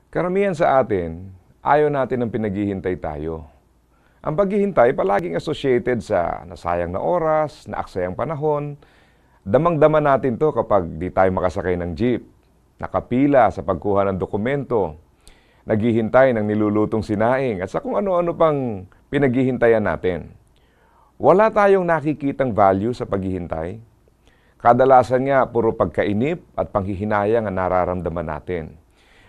Karamihan sa atin, ayaw natin ng pinaghihintay tayo. Ang paghihintay palaging associated sa nasayang na oras, naaksayang panahon. Damang-dama natin to kapag di tayo makasakay ng jeep, nakapila sa pagkuha ng dokumento, naghihintay ng nilulutong sinaing at sa kung ano-ano pang pinaghihintayan natin. Wala tayong nakikitang value sa paghihintay. Kadalasan nga puro pagkainip at panghihinayang ang nararamdaman natin.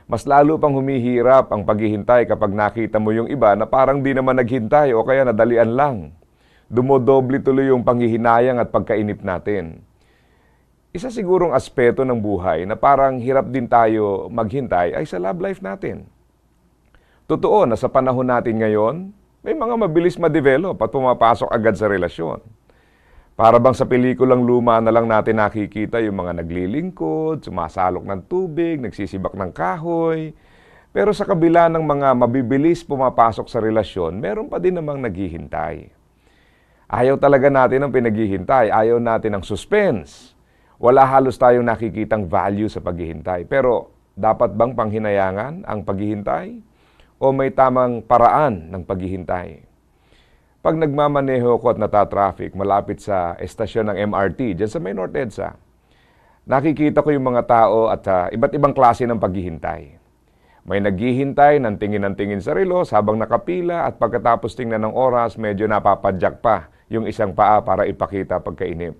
Mas lalo pang humihirap ang paghihintay kapag nakita mo yung iba na parang di naman naghintay o kaya nadalian lang. Dumodoble tuloy yung panghihinayang at pagkainip natin. Isa sigurong aspeto ng buhay na parang hirap din tayo maghintay ay sa love life natin. Totoo na sa panahon natin ngayon, may mga mabilis ma-develop at pumapasok agad sa relasyon. Para bang sa pelikulang luma na lang natin nakikita yung mga naglilingkod, sumasalok ng tubig, nagsisibak ng kahoy. Pero sa kabila ng mga mabibilis pumapasok sa relasyon, meron pa din namang naghihintay. Ayaw talaga natin ng pinaghihintay, ayaw natin ng suspense. Wala halos tayong nakikitang value sa paghihintay. Pero dapat bang panghinayangan ang paghihintay? O may tamang paraan ng paghihintay? Pag nagmamaneho ko at natatraffic malapit sa estasyon ng MRT, dyan sa may North EDSA, nakikita ko yung mga tao at iba't ibang klase ng paghihintay. May naghihintay ng tingin sa relos habang nakapila at pagkatapos tingnan ng oras, medyo napapadyak pa yung isang paa para ipakita pagkainip.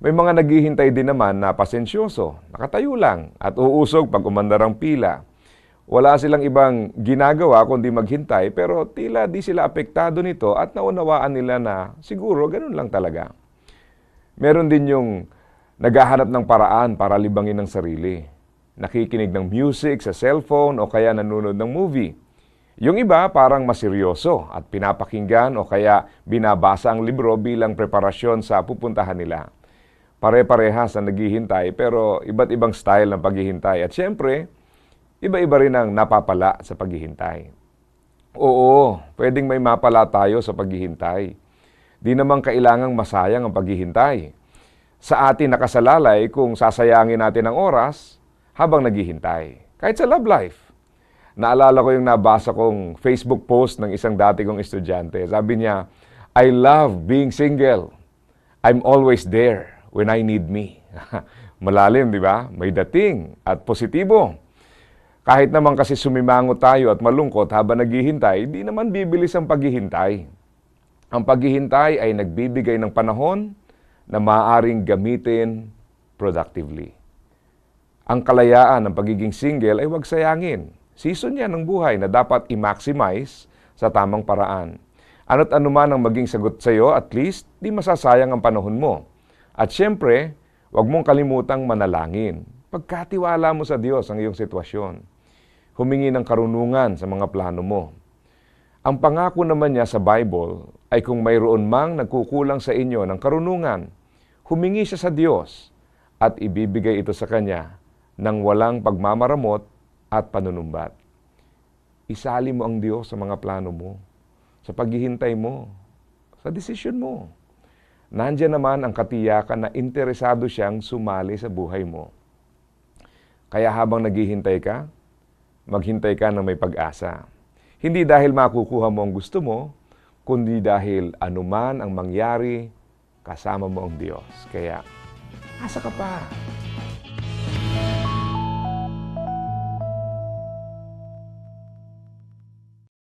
May mga naghihintay din naman na pasensyoso, nakatayo lang at uusog pag umandar ang pila. Wala silang ibang ginagawa kundi maghintay pero tila di sila apektado nito at naunawaan nila na siguro ganun lang talaga. Meron din yung naghahanap ng paraan para libangin ang sarili. Nakikinig ng music sa cellphone o kaya nanonood ng movie. Yung iba parang maseryoso at pinapakinggan o kaya binabasa ang libro bilang preparasyon sa pupuntahan nila. Pare-parehas ang naghihintay pero iba't ibang style ng paghihintay at syempre, iba-iba rin ang napapala sa paghihintay. Oo, pwedeng may mapala tayo sa paghihintay. Di naman kailangang masayang ang paghihintay. Sa atin nakasalalay kung sasayangin natin ang oras habang naghihintay. Kahit sa love life. Naalala ko yung nabasa kong Facebook post ng isang dati kong estudyante. Sabi niya, I love being single. I'm always there when I need me. Malalim, di ba? May dating at positibo. Kahit naman kasi sumimango tayo at malungkot habang naghihintay, di naman bibilis ang paghihintay. Ang paghihintay ay nagbibigay ng panahon na maaaring gamitin productively. Ang kalayaan ng pagiging single ay huwag sayangin. Season yan ng buhay na dapat i-maximize sa tamang paraan. Ano't anuman ang maging sagot sa iyo, at least di masasayang ang panahon mo. At syempre, huwag mong kalimutang manalangin. Pagkatiwala mo sa Diyos ang iyong sitwasyon. Humingi ng karunungan sa mga plano mo. Ang pangako naman niya sa Bible ay kung mayroon mang nagkukulang sa inyo ng karunungan, humingi siya sa Diyos at ibibigay ito sa Kanya nang walang pagmamaramot at panunumbat. Isali mo ang Diyos sa mga plano mo, sa paghihintay mo, sa desisyon mo. Nandiyan naman ang katiyakan na interesado siyang sumali sa buhay mo. Kaya habang naghihintay ka, maghintay ka ng may pag-asa. Hindi dahil makukuha mo ang gusto mo, kundi dahil anuman ang mangyari, kasama mo ang Diyos. Kaya, asa ka pa.